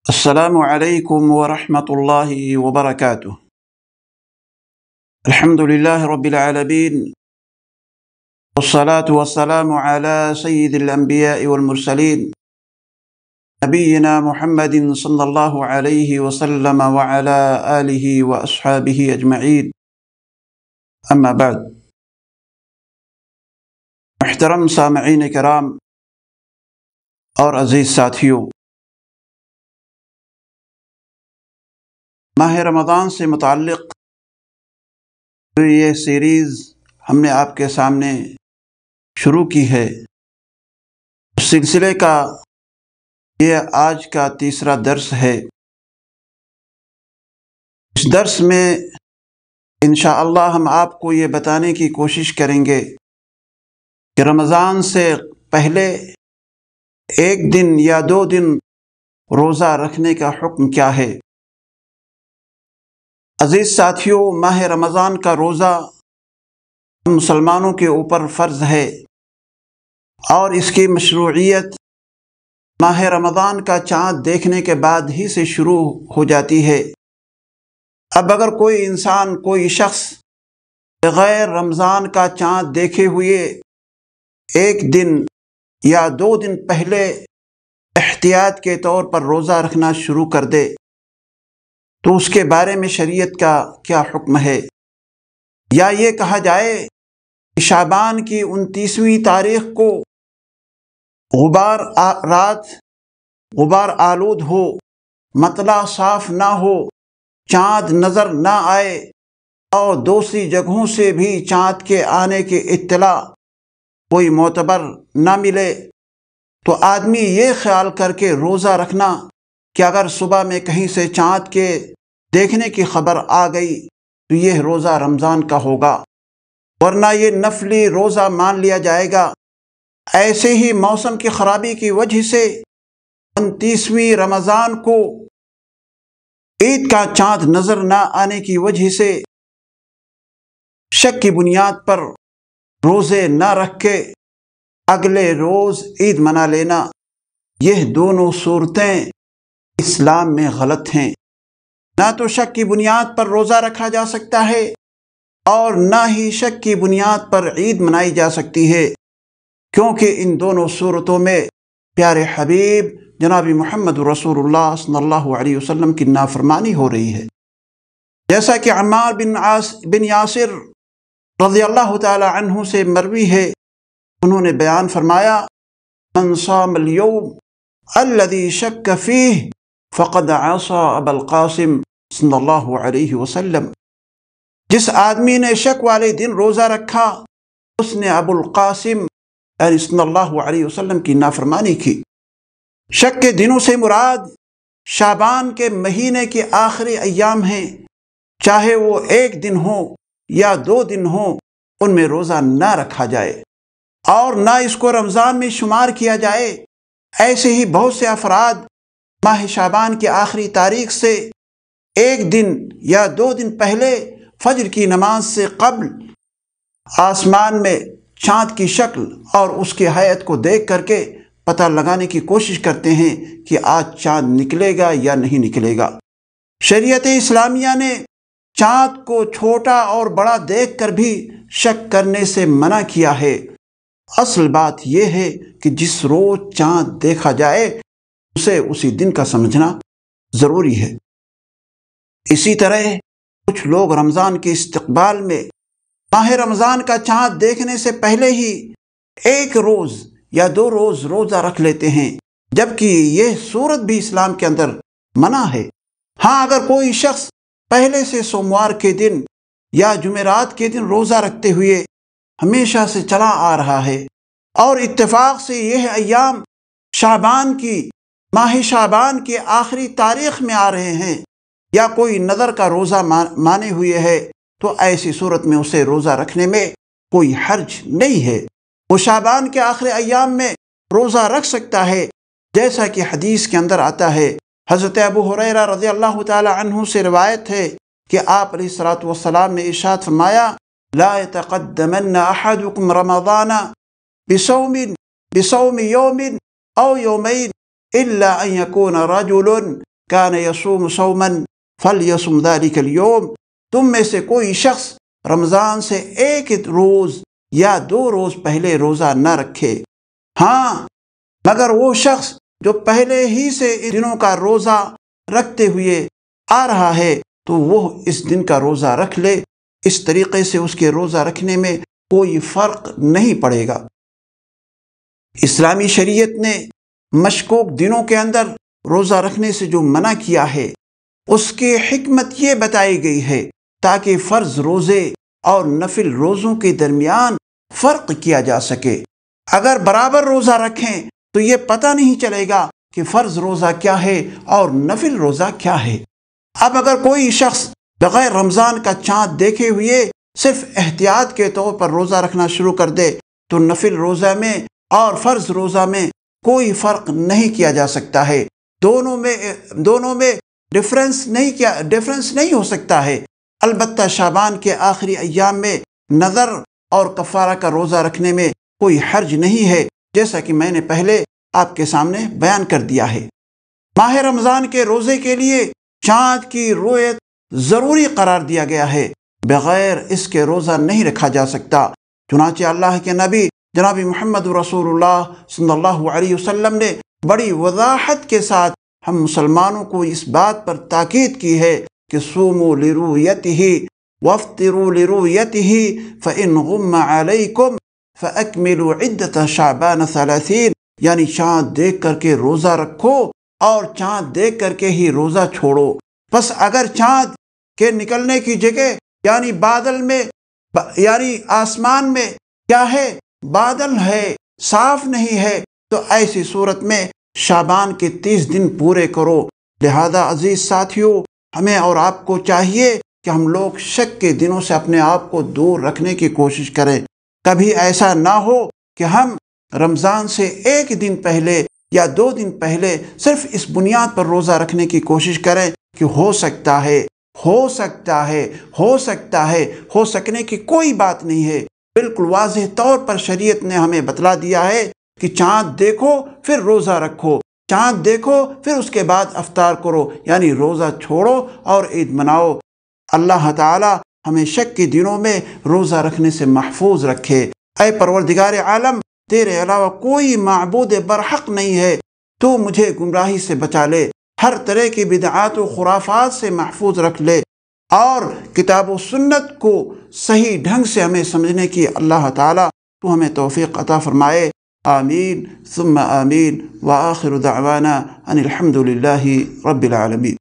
السلام علیکم ورحمۃ اللہ وبرکاتہ۔ الحمد للہ رب العالمین، والصلاة والسلام علی سید الانبیاء والمرسلین، نبینا محمد صلی اللہ علیہ وسلم وعلی آلہ واصحابہ اجمعین، اما بعد۔ محترم سامعین کرام اور عزیز ساتھیوں، ماہ رمضان سے متعلق جو یہ سیریز ہم نے آپ کے سامنے شروع کی ہے، اس سلسلے کا یہ آج کا تیسرا درس ہے۔ اس درس میں انشاءاللہ ہم آپ کو یہ بتانے کی کوشش کریں گے کہ رمضان سے پہلے ایک دن یا 2 دن روزہ رکھنے کا حکم کیا ہے۔ عزیز ساتھیوں، ماہ رمضان کا روزہ ہم مسلمانوں کے اوپر فرض ہے، اور اس کی مشروعیت ماہ رمضان کا چاند دیکھنے کے بعد ہی سے شروع ہو جاتی ہے۔ اب اگر کوئی انسان، کوئی شخص بغیر رمضان کا چاند دیکھے ہوئے 1 دن یا 2 دن پہلے احتیاط کے طور پر روزہ رکھنا شروع کر دے تو اس کے بارے میں شریعت کا کیا حکم ہے؟ یا یہ کہا جائے کہ شعبان کی 29ویں تاریخ کو رات غبار آلود ہو، مطلع صاف نہ ہو، چاند نظر نہ آئے اور دوسری جگہوں سے بھی چاند کے آنے کی اطلاع کوئی معتبر نہ ملے، تو آدمی یہ خیال کر کے روزہ رکھنا کہ اگر صبح میں کہیں سے چاند کے دیکھنے کی خبر آ گئی تو یہ روزہ رمضان کا ہوگا، ورنہ یہ نفلی روزہ مان لیا جائے گا۔ ایسے ہی موسم کی خرابی کی وجہ سے 29ویں رمضان کو عید کا چاند نظر نہ آنے کی وجہ سے شک کی بنیاد پر روزے نہ رکھ کے اگلے روز عید منا لینا، یہ دونوں صورتیں اسلام میں غلط ہیں۔ نہ تو شک کی بنیاد پر روزہ رکھا جا سکتا ہے اور نہ ہی شک کی بنیاد پر عید منائی جا سکتی ہے، کیونکہ ان دونوں صورتوں میں پیارے حبیب جناب محمد رسول اللہ صلی اللہ علیہ وسلم کی نافرمانی ہو رہی ہے۔ جیسا کہ عمار بن یاسر رضی اللہ تعالی عنہ سے مروی ہے، انہوں نے بیان فرمایا، من صام اليوم الذي شک فیہ فقد عصى ابا القاسم صلی اللہ علیہ وسلم۔ جس آدمی نے شک والے دن روزہ رکھا، اس نے ابو القاسم یعنی صلی اللہ علیہ وسلم کی نافرمانی کی۔ شک کے دنوں سے مراد شعبان کے مہینے کے آخری ایام ہیں، چاہے وہ 1 دن ہو یا 2 دن ہو، ان میں روزہ نہ رکھا جائے اور نہ اس کو رمضان میں شمار کیا جائے۔ ایسے ہی بہت سے افراد ماہ شعبان کی آخری تاریخ سے 1 دن یا 2 دن پہلے فجر کی نماز سے قبل آسمان میں چاند کی شکل اور اس کی حیت کو دیکھ کر کے پتہ لگانے کی کوشش کرتے ہیں کہ آج چاند نکلے گا یا نہیں نکلے گا۔ شریعت اسلامیہ نے چاند کو چھوٹا اور بڑا دیکھ کر بھی شک کرنے سے منع کیا ہے۔ اصل بات یہ ہے کہ جس روز چاند دیکھا جائے اسے اسی دن کا سمجھنا ضروری ہے۔ اسی طرح کچھ لوگ رمضان کے استقبال میں ماہ رمضان کا چاند دیکھنے سے پہلے ہی 1 روز یا 2 روز روزہ رکھ لیتے ہیں، جبکہ یہ صورت بھی اسلام کے اندر منع ہے۔ ہاں، اگر کوئی شخص پہلے سے سوموار کے دن یا جمعرات کے دن روزہ رکھتے ہوئے ہمیشہ سے چلا آ رہا ہے اور اتفاق سے یہ ایام ماہ شعبان کے آخری تاریخ میں آ رہے ہیں یا کوئی نظر کا روزہ مانے ہوئے ہے، تو ایسی صورت میں اسے روزہ رکھنے میں کوئی حرج نہیں ہے۔ وہ شعبان کے آخری ایام میں روزہ رکھ سکتا ہے، جیسا کہ حدیث کے اندر آتا ہے۔ حضرت ابو ہریرہ رضی اللہ تعالی عنہ سے روایت ہے کہ آپ علیہ الصلوۃ والسلام نے ارشاد فرمایا، لا يتقدمن احدكم رمضان بصوم يوم او يومين الا ان يكون رجل کان یصوم صوما فلیصم ذلک اليوم، تم میں سے کوئی شخص رمضان سے ایک روز یا 2 روز پہلے روزہ نہ رکھے، ہاں مگر وہ شخص جو پہلے ہی سے ان دنوں کا روزہ رکھتے ہوئے آ رہا ہے تو وہ اس دن کا روزہ رکھ لے، اس طریقے سے اس کے روزہ رکھنے میں کوئی فرق نہیں پڑے گا۔ اسلامی شریعت نے مشکوک دنوں کے اندر روزہ رکھنے سے جو منع کیا ہے اس کی حکمت یہ بتائی گئی ہے تاکہ فرض روزے اور نفل روزوں کے درمیان فرق کیا جا سکے۔ اگر برابر روزہ رکھیں تو یہ پتہ نہیں چلے گا کہ فرض روزہ کیا ہے اور نفل روزہ کیا ہے۔ اب اگر کوئی شخص بغیر رمضان کا چاند دیکھے ہوئے صرف احتیاط کے طور پر روزہ رکھنا شروع کر دے تو نفل روزہ میں اور فرض روزہ میں کوئی فرق نہیں کیا جا سکتا ہے، دونوں میں ڈفرنس نہیں ہو سکتا ہے۔ البتہ شعبان کے آخری ایام میں نظر اور کفارہ کا روزہ رکھنے میں کوئی حرج نہیں ہے، جیسا کہ میں نے پہلے آپ کے سامنے بیان کر دیا ہے۔ ماہ رمضان کے روزے کے لیے چاند کی رؤیت ضروری قرار دیا گیا ہے، بغیر اس کے روزہ نہیں رکھا جا سکتا۔ چنانچہ اللہ کے نبی جناب محمد رسول اللہ صلی اللہ علیہ وسلم نے بڑی وضاحت کے ساتھ ہم مسلمانوں کو اس بات پر تاکید کی ہے کہ صوموا لرؤیتہ وافطروا لرؤیتہ فإن غم علیکم فأکملوا عدۃ شعبان 30، یعنی چاند دیکھ کر کے روزہ رکھو اور چاند دیکھ کر کے ہی روزہ چھوڑو۔ پس اگر چاند کے نکلنے کی جگہ یعنی بادل میں یعنی آسمان میں کیا ہے، بادل ہے، صاف نہیں ہے، تو ایسی صورت میں شعبان کے 30 دن پورے کرو۔ لہذا عزیز ساتھیوں، ہمیں اور آپ کو چاہیے کہ ہم لوگ شک کے دنوں سے اپنے آپ کو دور رکھنے کی کوشش کریں۔ کبھی ایسا نہ ہو کہ ہم رمضان سے 1 دن پہلے یا 2 دن پہلے صرف اس بنیاد پر روزہ رکھنے کی کوشش کریں کہ ہو سکتا ہے، ہو سکنے کی کوئی بات نہیں ہے۔ بالکل واضح طور پر شریعت نے ہمیں بتلا دیا ہے کہ چاند دیکھو پھر روزہ رکھو، چاند دیکھو پھر اس کے بعد افطار کرو، یعنی روزہ چھوڑو اور عید مناؤ۔ اللہ تعالی ہمیں شک کے دنوں میں روزہ رکھنے سے محفوظ رکھے۔ اے پروردگار عالم، تیرے علاوہ کوئی معبود برحق نہیں ہے، تو مجھے گمراہی سے بچا لے، ہر طرح کی بدعات و خرافات سے محفوظ رکھ لے، اور کتاب و سنت کو صحیح ڈھنگ سے ہمیں سمجھنے کی اللہ تعالیٰ تو ہمیں توفیق عطا فرمائے۔ آمین ثم آمین، وآخر دعوانا ان الحمد للہ رب العالمین۔